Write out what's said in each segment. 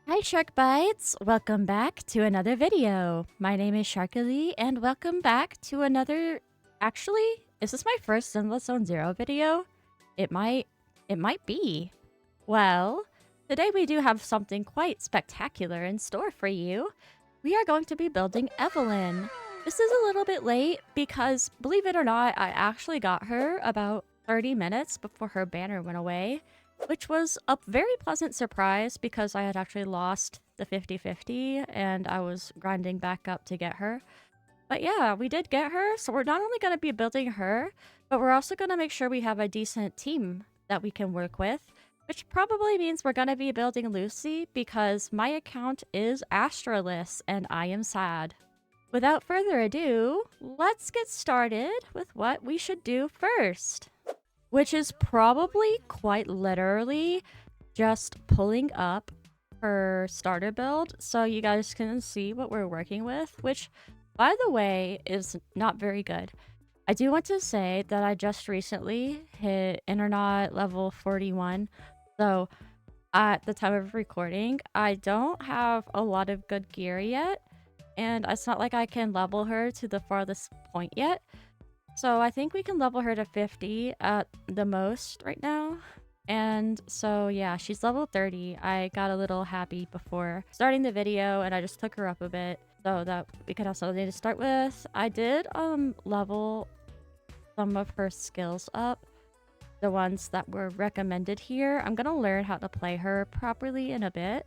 Hi Shark Bites! Welcome back to another video. My name is Sharkilly and welcome back to another... Actually, is this my first Zenless Zone Zero video? It might be. Well, today we do have something quite spectacular in store for you. We are going to be building Evelyn. This is a little bit late because, believe it or not, I actually got her about 30 minutes before her banner went away, which was a very pleasant surprise because I had actually lost the 50-50 and I was grinding back up to get her. But yeah, we did get her, so we're not only going to be building her, but we're also going to make sure we have a decent team that we can work with, which probably means we're going to be building Lucy because my account is Astraless and I am sad. Without further ado, let's get started with what we should do first, which is probably quite literally just pulling up her starter build so you guys can see what we're working with, which, by the way, is not very good. I do want to say that I just recently hit Internet level 41, so at the time of recording, I don't have a lot of good gear yet, and it's not like I can level her to the farthest point yet. So I think we can level her to 50 at the most right now. And so yeah, she's level 30. I got a little happy before starting the video and I just took her up a bit so that we could have something to start with. I did level some of her skills up, the ones that were recommended here. I'm gonna learn how to play her properly in a bit.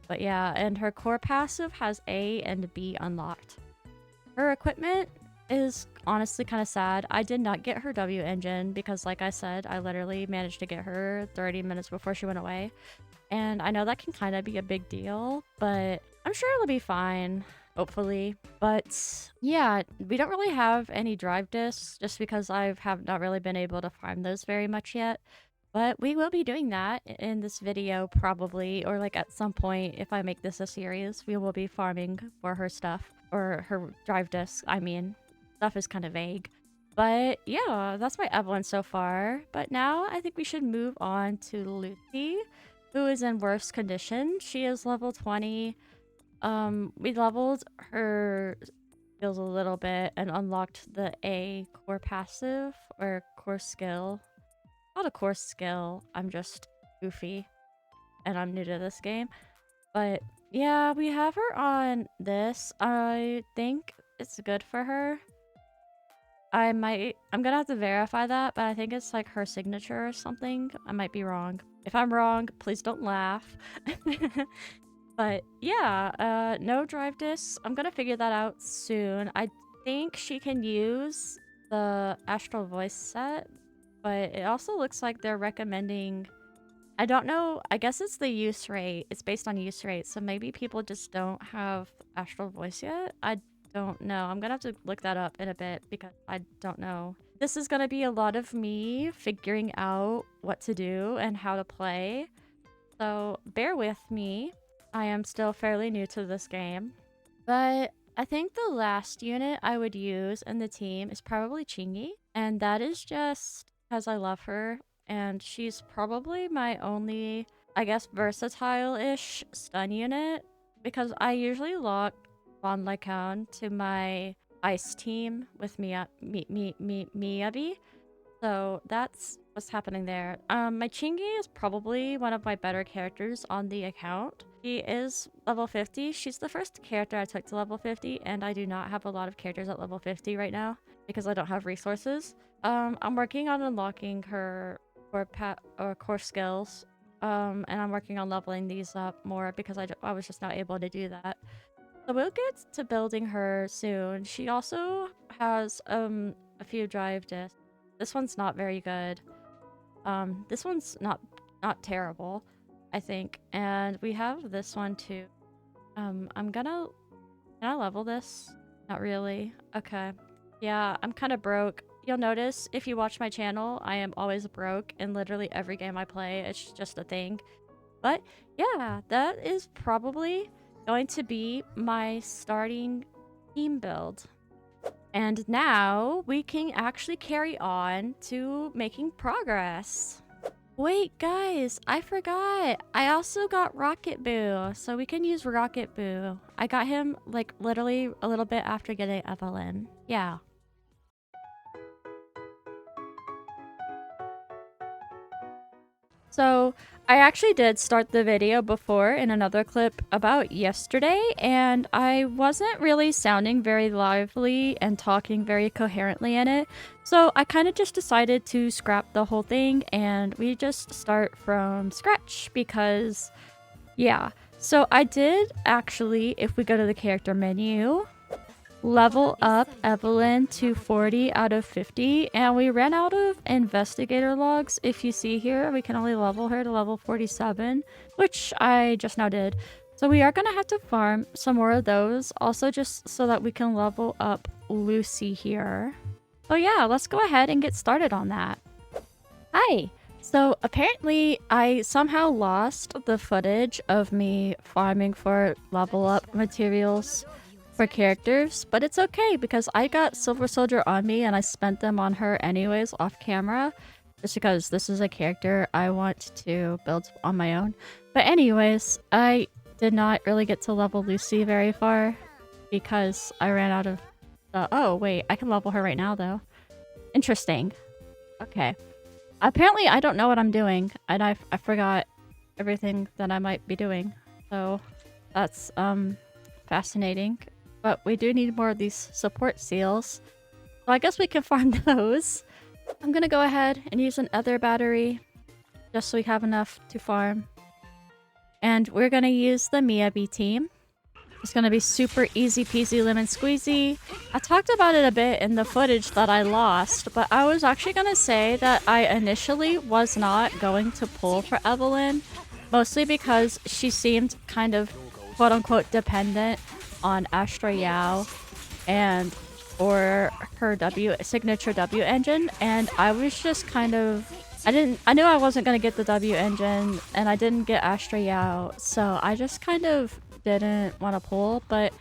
But yeah, and her core passive has A and B unlocked. Her equipment is honestly kind of sad. I did not get her W engine because, like I said, I literally managed to get her 30 minutes before she went away. And I know that can kind of be a big deal, but I'm sure it'll be fine, hopefully. But yeah, we don't really have any drive discs just because I have not really been able to farm those very much yet. But we will be doing that in this video probably, or like at some point if I make this a series, we will be farming for her stuff, or her drive disc, I mean. Stuff is kind of vague. But yeah, that's my Evelyn so far. But now I think we should move on to Lucy, who is in worse condition. She is level 20. We leveled her skills a little bit and unlocked the A core passive or core skill. Not a core skill, I'm just goofy and I'm new to this game. But yeah, we have her on this. I think it's good for her. I'm gonna have to verify that, but I think it's like her signature or something. I might be wrong. If I'm wrong, please don't laugh. But yeah, no drive discs. I'm gonna figure that out soon. I think she can use the Astral Voice set, but it also looks like they're recommending... I don't know, I guess it's the use rate. It's based on use rate, so maybe people just don't have Astral Voice yet? I don't know. I'm gonna have to look that up in a bit because I don't know. This is gonna be a lot of me figuring out what to do and how to play, so bear with me. I am still fairly new to this game, but I think the last unit I would use in the team is probably Chingy, and that is just because I love her, and she's probably my only, I guess, versatile-ish stun unit, because I usually lock Von Lycaon to my ice team with Miyabi. So that's what's happening there. My Chingy is probably one of my better characters on the account. She is level 50. She's the first character I took to level 50, and I do not have a lot of characters at level 50 right now because I don't have resources. I'm working on unlocking her core skills, and I'm working on leveling these up more because I was just not able to do that. So we'll get to building her soon. She also has a few drive discs. This one's not very good. This one's not terrible, I think. And we have this one too. Can I level this? Not really. Okay. Yeah, I'm kind of broke. You'll notice if you watch my channel, I am always broke in literally every game I play. It's just a thing. But yeah, that is probably going to be my starting team build. And now we can actually carry on to making progress. Wait, guys, I forgot. I also got Rocket Boo, so we can use Rocket Boo. I got him, like, literally a little bit after getting Evelyn. Yeah. So, I actually did start the video before in another clip about yesterday, and I wasn't really sounding very lively and talking very coherently in it. So, I kind of just decided to scrap the whole thing and we just start from scratch because, yeah. So, I did actually, if we go to the character menu, level up Evelyn to 40 out of 50, and we ran out of investigator logs. If you see here, we can only level her to level 47, which I just now did. So we are going to have to farm some more of those, also just so that we can level up Lucy here. So yeah, let's go ahead and get started on that. Hi! So apparently I somehow lost the footage of me farming for level up materials for characters, but it's okay because I got Silver Soldier on me and I spent them on her anyways off camera, just because this is a character I want to build on my own. But anyways, I did not really get to level Lucy very far because I ran out of oh wait, I can level her right now though. Interesting. Okay. Apparently I don't know what I'm doing and I forgot everything that I might be doing. So that's fascinating. But we do need more of these support seals. So I guess we can farm those. I'm gonna go ahead and use an other battery just so we have enough to farm. And we're gonna use the Miyabi team. It's gonna be super easy peasy lemon squeezy. I talked about it a bit in the footage that I lost, but I was actually gonna say that I initially was not going to pull for Evelyn, mostly because she seemed kind of quote-unquote dependent on Astra Yao and or her signature W engine, and I was just kind of I knew I wasn't gonna get the W engine and I didn't get Astra Yao, so I just kind of didn't want to pull, but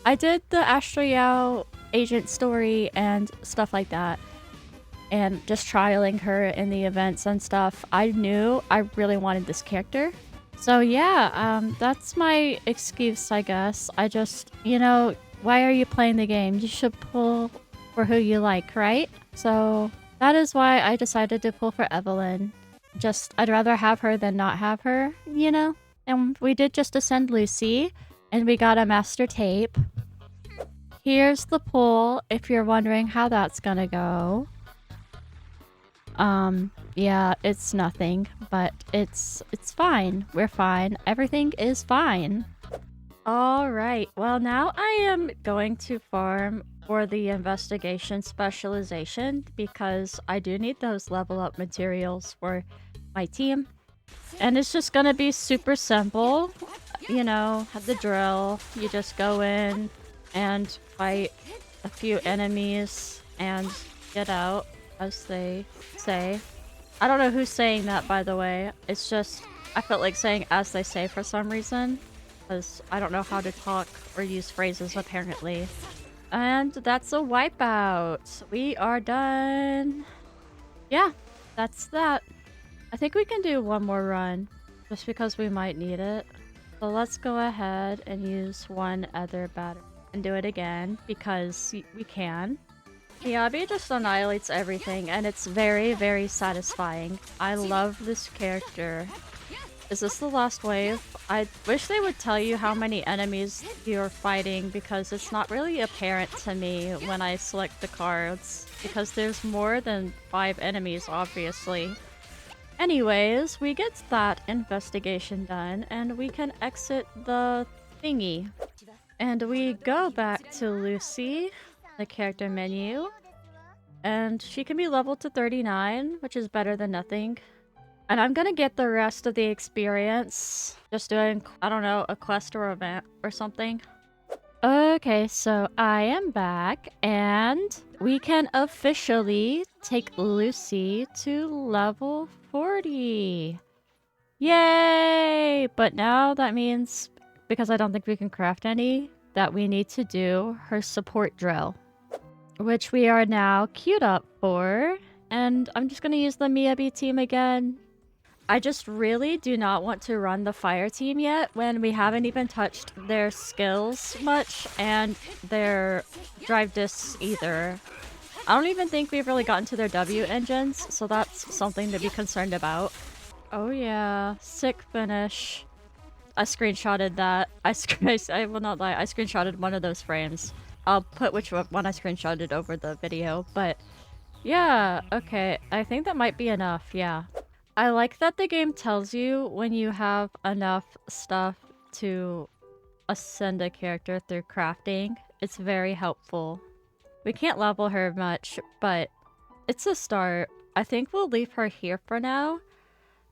I did the Astra Yao agent story and stuff like that, and just trialing her in the events and stuff. I knew I really wanted this character. So yeah, that's my excuse, I guess. I just, you know, why are you playing the game? You should pull for who you like, right? So that is why I decided to pull for Evelyn. Just, I'd rather have her than not have her, you know? And we did just ascend Lucy, and we got a master tape. Here's the pull, if you're wondering how that's gonna go. Yeah, it's nothing, but it's fine. We're fine. Everything is fine. Alright, well now I am going to farm for the investigation specialization because I do need those level up materials for my team. And it's just gonna be super simple. You know, have the drill. You just go in and fight a few enemies and get out, as they say. I don't know who's saying that, by the way. It's just, I felt like saying as they say for some reason. Because I don't know how to talk or use phrases, apparently. And that's a wipeout. We are done. Yeah, that's that. I think we can do one more run, just because we might need it. So let's go ahead and use one other battery and do it again, because we can. Miyabi just annihilates everything, and it's very, very satisfying. I love this character. Is this the last wave? I wish they would tell you how many enemies you're fighting, because it's not really apparent to me when I select the cards, because there's more than 5 enemies, obviously. Anyways, we get that investigation done, and we can exit the thingy. And we go back to Lucy, the character menu, and she can be leveled to 39, which is better than nothing. And I'm gonna get the rest of the experience just doing, I don't know, a quest or event or something. Okay, so I am back, and we can officially take Lucy to level 40. Yay! But now that means, because I don't think we can craft any, that we need to do her support drill, which we are now queued up for. And I'm just gonna use the Miyabi team again. I just really do not want to run the fire team yet when we haven't even touched their skills much and their drive discs either. I don't even think we've really gotten to their W engines, so that's something to be concerned about. Oh yeah, sick finish. I screenshotted that. I will not lie, I screenshotted one of those frames. I'll put which one I screenshotted over the video, but yeah, okay. I think that might be enough, yeah. I like that the game tells you when you have enough stuff to ascend a character through crafting. It's very helpful. We can't level her much, but it's a start. I think we'll leave her here for now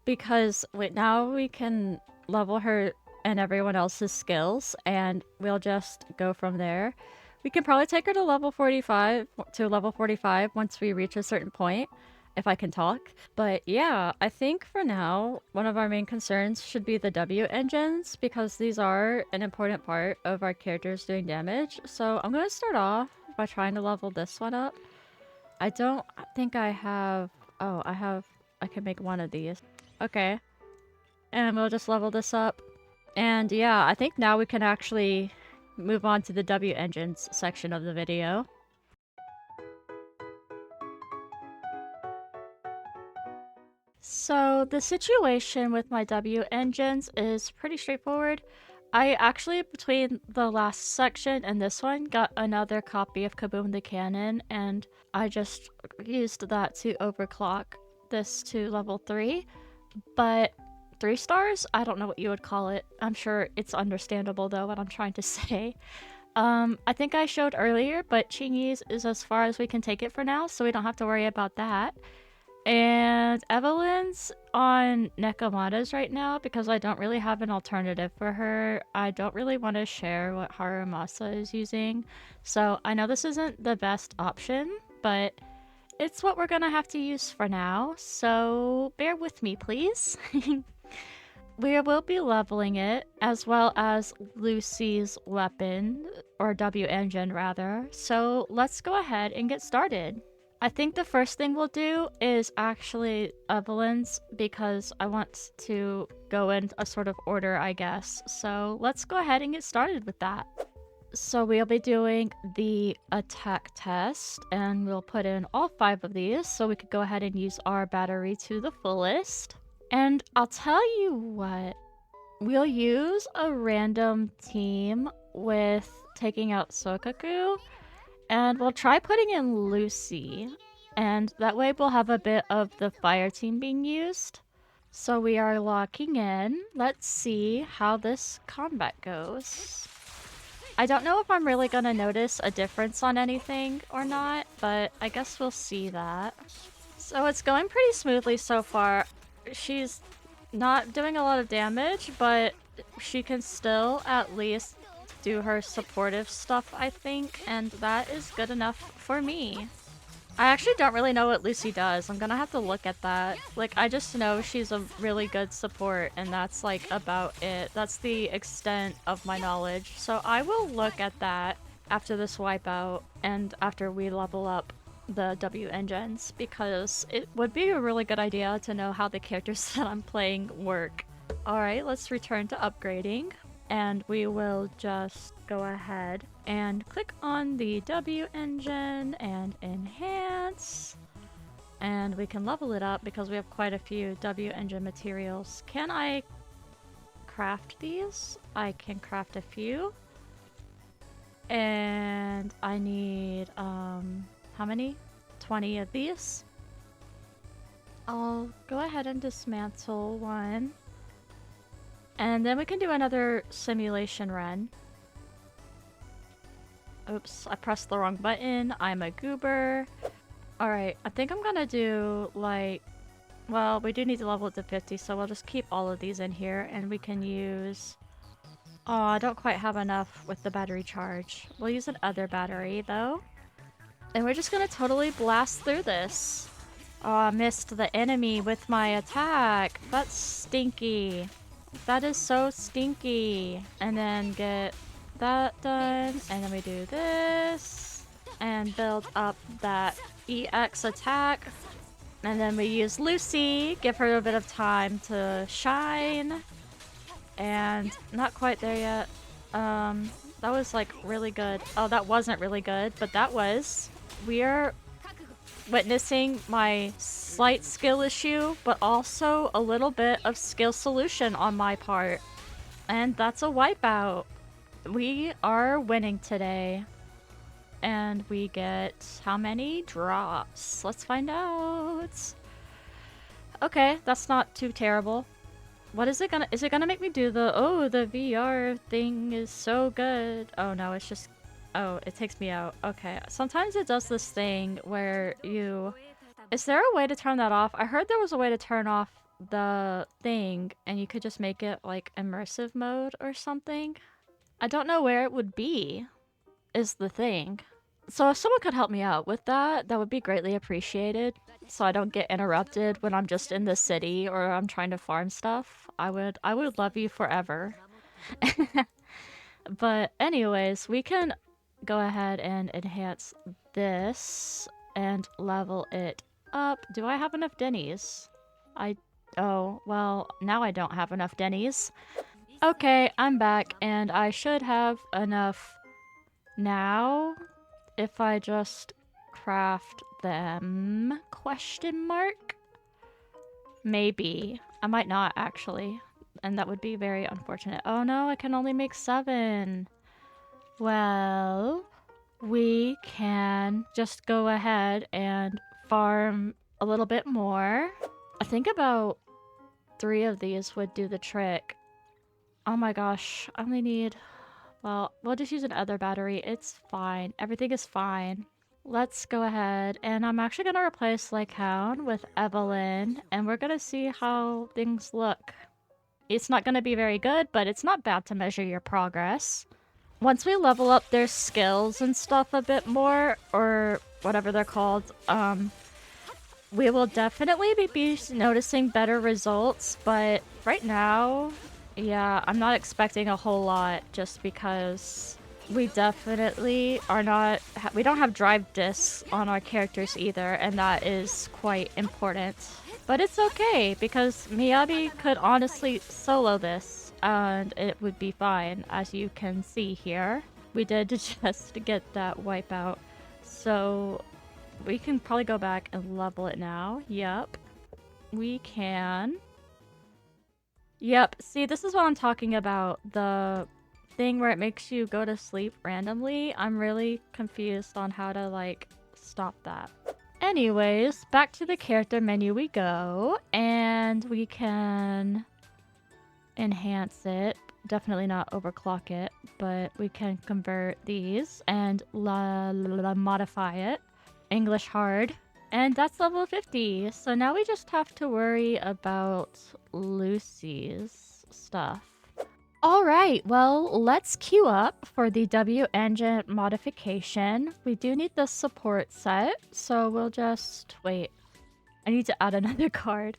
because now we can level her and everyone else's skills and we'll just go from there. We can probably take her to level 45 once we reach a certain point, if I can talk. But yeah, I think for now, one of our main concerns should be the W engines because these are an important part of our characters doing damage. So I'm going to start off by trying to level this one up. I don't think I have... Oh, I can make one of these. Okay. And we'll just level this up. And yeah, I think now we can actually move on to the W engines section of the video. So the situation with my W engines is pretty straightforward. I actually, between the last section and this one, got another copy of Kaboom the Cannon, and I just used that to overclock this to level 3. But 3 stars? I don't know what you would call it. I'm sure it's understandable though what I'm trying to say. I think I showed earlier, but Chingy's is as far as we can take it for now, so we don't have to worry about that. And Evelyn's on Nekomata's right now because I don't really have an alternative for her. I don't really want to share what Harumasa is using. So I know this isn't the best option, but it's what we're gonna have to use for now. So bear with me, please. We will be leveling it as well as Lucy's weapon, or W engine rather. So let's go ahead and get started. I think the first thing we'll do is actually Evelyn's because I want to go in a sort of order, I guess. So let's go ahead and get started with that. So we'll be doing the attack test and we'll put in all 5 of these so we could go ahead and use our battery to the fullest. And I'll tell you what, we'll use a random team with taking out Sokaku. And we'll try putting in Lucy, and that way we'll have a bit of the fire team being used. So we are locking in. Let's see how this combat goes. I don't know if I'm really gonna notice a difference on anything or not, but I guess we'll see that. So it's going pretty smoothly so far. She's not doing a lot of damage, but she can still at least do her supportive stuff, I think, and that is good enough for me. I actually don't really know what Lucy does. I'm gonna have to look at that. Like, I just know she's a really good support, and that's, like, about it. That's the extent of my knowledge. So I will look at that after this wipeout, and after we level up the W engines, because it would be a really good idea to know how the characters that I'm playing work. Alright, let's return to upgrading. And we will just go ahead and click on the W engine and enhance. And we can level it up because we have quite a few W engine materials. Can I craft these? I can craft a few. And I need, how many? 20 of these. I'll go ahead and dismantle one. And then we can do another simulation run. Oops, I pressed the wrong button. I'm a goober. Alright, I think I'm gonna do, like... Well, we do need to level it to 50, so we'll just keep all of these in here, and we can use... Oh, I don't quite have enough with the battery charge. We'll use an other battery, though. And we're just gonna totally blast through this. Oh, I missed the enemy with my attack. That's stinky. That is so stinky. And then get that done. And then we do this. And build up that EX attack. And then we use Lucy, give her a bit of time to shine. And not quite there yet. That was like really good. Oh, that wasn't really good, but that was. We are witnessing my slight skill issue, but also a little bit of skill solution on my part. And that's a wipeout. We are winning today. And we get how many drops? Let's find out. Okay, that's not too terrible. What is it gonna make me do the VR thing is so good. Oh no, it's just, oh, it takes me out. Okay, sometimes it does this thing where is there a way to turn that off? I heard there was a way to turn off the thing and you could just make it like immersive mode or something. I don't know where it would be, is the thing. So if someone could help me out with that, that would be greatly appreciated. So I don't get interrupted when I'm just in the city or I'm trying to farm stuff. I would love you forever. But anyways, we can go ahead and enhance this and level it up. Do I have enough Denny's? Oh, well, now I don't have enough Denny's. Okay, I'm back and I should have enough now. If I just craft them? Question mark? Maybe. I might not, actually. And that would be very unfortunate. Oh no, I can only make 7. Well, we can just go ahead and farm a little bit more. I think about 3 of these would do the trick. Oh my gosh, I only need... Well, we'll just use an other battery. It's fine. Everything is fine. Let's go ahead. And I'm actually going to replace Lycown with Evelyn. And we're going to see how things look. It's not going to be very good, but it's not bad to measure your progress. Once we level up their skills and stuff a bit more, or whatever they're called, we will definitely be noticing better results. But right now... yeah, I'm not expecting a whole lot just because we definitely are not... we don't have drive discs on our characters either, and that is quite important. But it's okay, because Miyabi could honestly solo this, and it would be fine, as you can see here. We did just get that wipeout, so we can probably go back and level it now. Yep, we can... Yep, see, this is what I'm talking about. The thing where it makes you go to sleep randomly. I'm really confused on how to, like, stop that. Anyways, back to the character menu we go. And we can enhance it. Definitely not overclock it, but we can convert these and modify it. English hard. And that's level 50. So now we just have to worry about Lucy's stuff. Alright, well, let's queue up for the W engine modification. We do need the support set, so we'll just... wait. I need to add another card.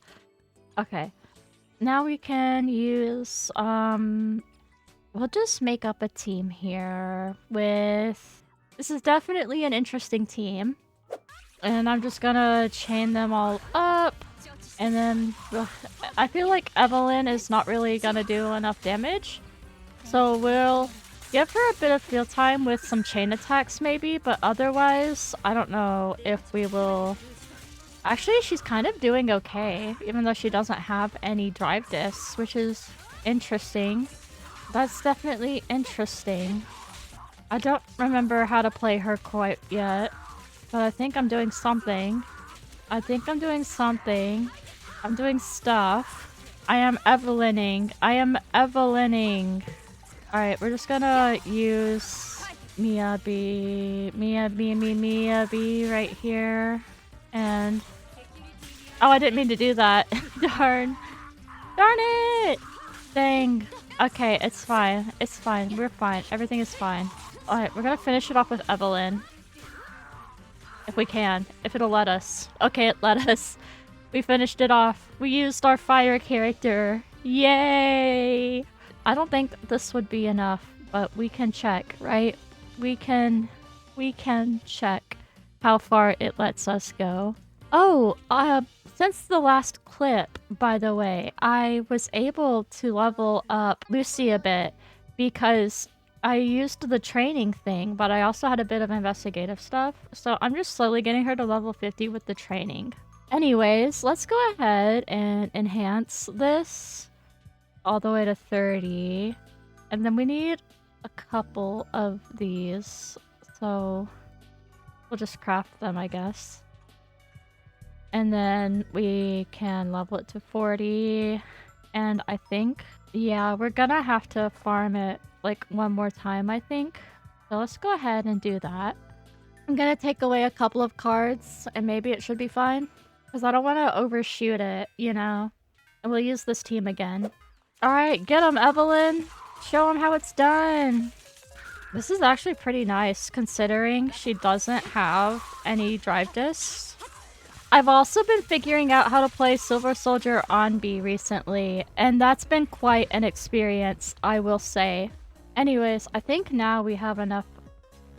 Okay. Now we can use... we'll just make up a team here with... this is definitely an interesting team. And I'm just gonna chain them all up. And then I feel like Evelyn is not really gonna do enough damage. So we'll give her a bit of field time with some chain attacks maybe. But otherwise, I don't know if we will... actually, she's kind of doing okay. Even though she doesn't have any drive discs, which is interesting. That's definitely interesting. I don't remember how to play her quite yet. But I think I'm doing something. I think I'm doing something. I'm doing stuff. I am Evelyning. I am Evelyning. Alright, we're just gonna use Miyabi right here. And... oh, I didn't mean to do that. Darn. Darn it! Dang. Okay, it's fine. It's fine. We're fine. Everything is fine. Alright, we're gonna finish it off with Evelyn. If we can. If it'll let us. Okay, it let us. We finished it off. We used our fire character. Yay! I don't think this would be enough, but we can check, right? We can check how far it lets us go. Oh, Since the last clip, by the way, I was able to level up Lucy a bit because I used the training thing, but I also had a bit of investigative stuff. So I'm just slowly getting her to level 50 with the training. Anyways, let's go ahead and enhance this all the way to 30. And then we need a couple of these. So we'll just craft them, I guess. And then we can level it to 40. And I think, yeah, we're gonna have to farm it like one more time, I think. So let's go ahead and do that. I'm gonna take away a couple of cards and maybe it should be fine. Because I don't want to overshoot it, you know? And we'll use this team again. Alright, get him, Evelyn! Show him how it's done! This is actually pretty nice, considering she doesn't have any drive discs. I've also been figuring out how to play Silver Soldier on B recently, and that's been quite an experience, I will say. Anyways, I think now we have enough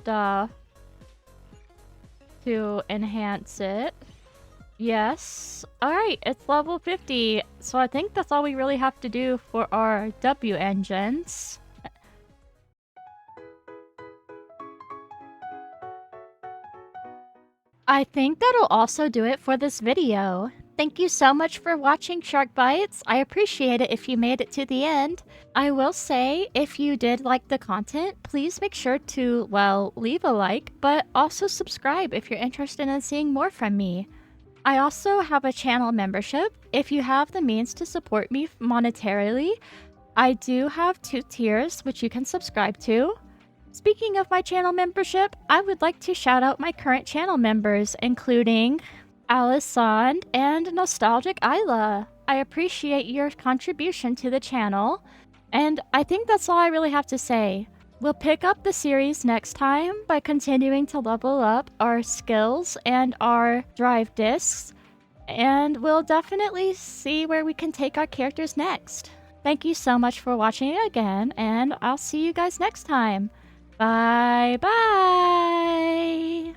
stuff to enhance it. Yes. Alright, it's level 50. So I think that's all we really have to do for our W engines. I think that'll also do it for this video. Thank you so much for watching Shark Bites. I appreciate it if you made it to the end. I will say, if you did like the content, please make sure to, well, leave a like, but also subscribe if you're interested in seeing more from me. I also have a channel membership. If you have the means to support me monetarily, I do have 2 tiers which you can subscribe to. Speaking of my channel membership, I would like to shout out my current channel members, including Alisand and Nostalgic Isla. I appreciate your contribution to the channel, and I think that's all I really have to say. We'll pick up the series next time by continuing to level up our skills and our drive discs, and we'll definitely see where we can take our characters next. Thank you so much for watching again, and I'll see you guys next time. Bye bye!